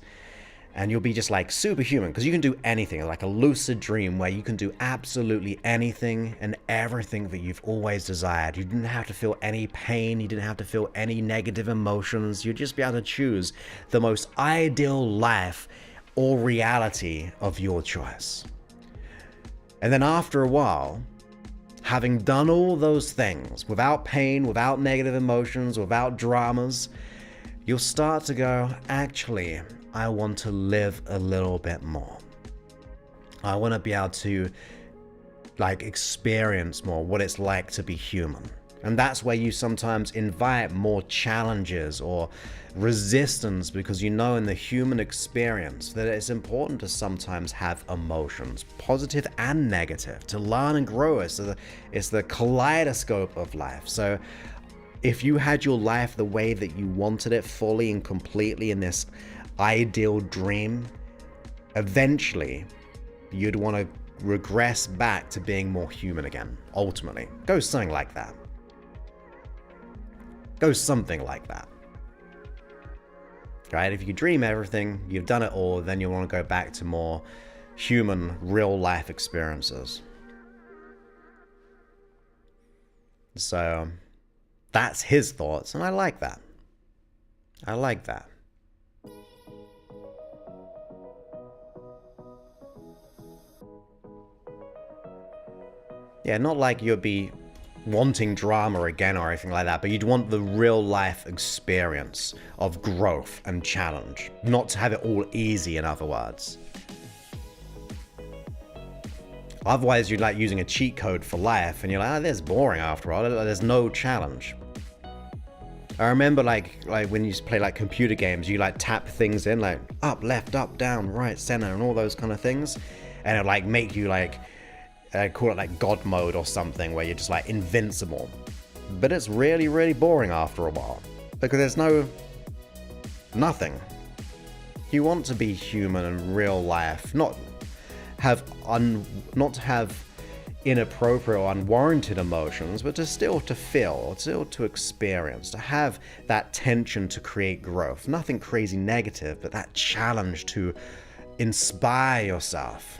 and you'll be just like superhuman because you can do anything, like a lucid dream where you can do absolutely anything and everything that you've always desired. You didn't have to feel any pain, you didn't have to feel any negative emotions. You'd just be able to choose the most ideal life or reality of your choice. And then after a while, having done all those things without pain, without negative emotions, without dramas, you'll start to go, actually, I want to live a little bit more. I want to be able to experience more what it's like to be human. And that's where you sometimes invite more challenges or resistance, because you know in the human experience that it's important to sometimes have emotions, positive and negative, to learn and grow. It's the kaleidoscope of life. So if you had your life the way that you wanted it, fully and completely in this ideal dream, eventually you'd want to regress back to being more human again. Ultimately, go something like that. Go something like that. Right? If you dream everything, you've done it all, then you want to go back to more human, real life experiences. So that's his thoughts, and I like that. I like that. Yeah, not like you'd be wanting drama again or anything like that, but you'd want the real life experience of growth and challenge, not to have it all easy, in other words. Otherwise, you'd like using a cheat code for life, and you're like, this is boring after all, there's no challenge. I remember like when you used to play like computer games, you like tap things in, like up, left, up, down, right, center, and all those kind of things, and it like make you like call it like God mode or something, where you're just like invincible. But it's really, really boring after a while because there's nothing. You want to be human in real life, not have inappropriate or unwarranted emotions, but to feel, still to experience, to have that tension to create growth. Nothing crazy negative, but that challenge to inspire yourself.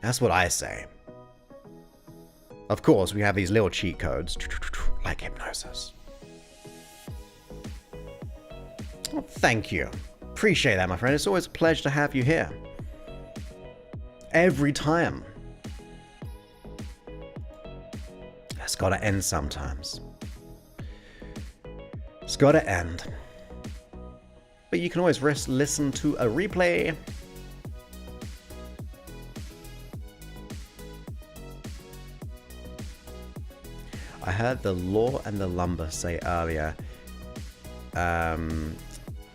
That's what I say. Of course, we have these little cheat codes, like hypnosis. Oh, thank you. Appreciate that, my friend. It's always a pleasure to have you here. Every time. It's gotta end sometimes. It's gotta end. But you can always listen to a replay. I heard the Law and the Lumber say earlier,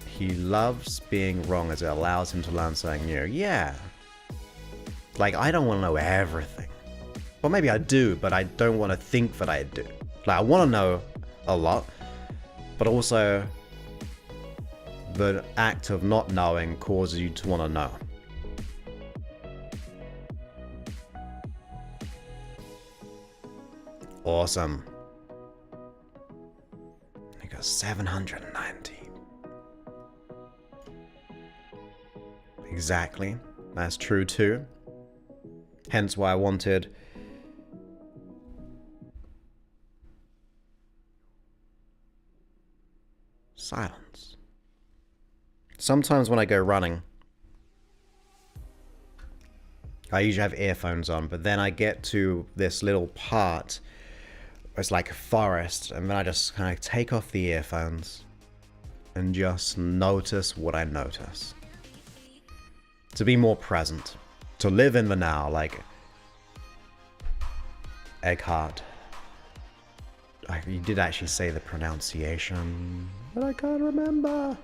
he loves being wrong as it allows him to learn something new. Yeah. Like, I don't want to know everything. Well, maybe I do, but I don't want to think that I do. Like, I want to know a lot, but also the act of not knowing causes you to want to know. Awesome. America, 790. Exactly. That's true too. Hence why I wanted silence. Sometimes when I go running, I usually have earphones on, but then I get to this little part where it's like a forest, and then I just kind of take off the earphones and just notice what I notice. To be more present. To live in the now, like Eckhart. You did actually say the pronunciation, but I can't remember.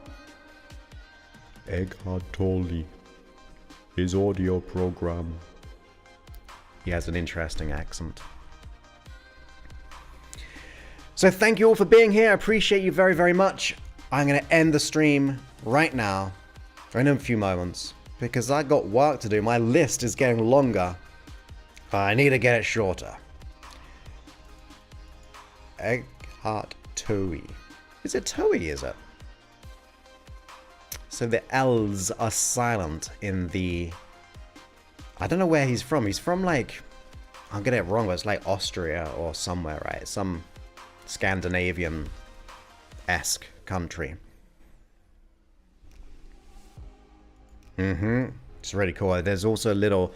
Eckhart Tolle. His audio program. He has an interesting accent. So thank you all for being here. I appreciate you very, very much. I'm going to end the stream right now, or in a few moments, because I got work to do. My list is getting longer. I need to get it shorter. Eckhart Tolle. Is it Tolle, is it? So the L's are silent in the... I don't know where he's from. He's from like... I'll get it wrong, but it's like Austria or somewhere, right? Some Scandinavian-esque country. It's really cool. There's also a little...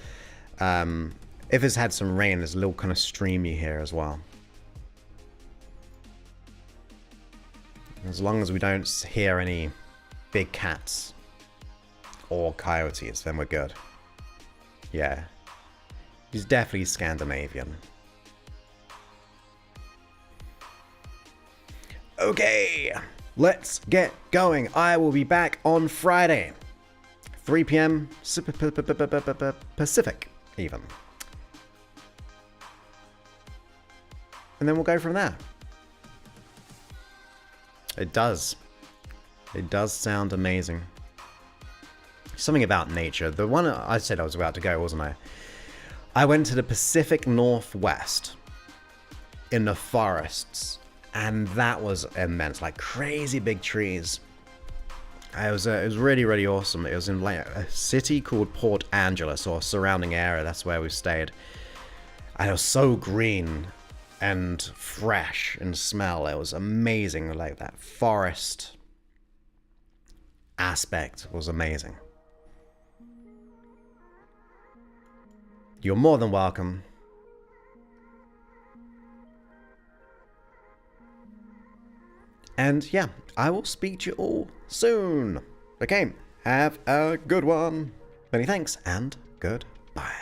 if it's had some rain, there's a little kind of streamy here as well. As long as we don't hear any big cats or coyotes, then we're good. Yeah. He's definitely Scandinavian. Okay, let's get going. I will be back on Friday. 3 p.m. Pacific, even. And then we'll go from there. It does. It does sound amazing. Something about nature. The one I said I was about to go, wasn't I? I went to the Pacific Northwest in the forests, and that was immense. Like crazy big trees. It was really, really awesome. It was in like a city called Port Angeles, or surrounding area. That's where we stayed. And it was so green and fresh in smell. It was amazing. Like that forest aspect was amazing. You're more than welcome. And yeah, I will speak to you all soon. Okay, have a good one. Many thanks and goodbye.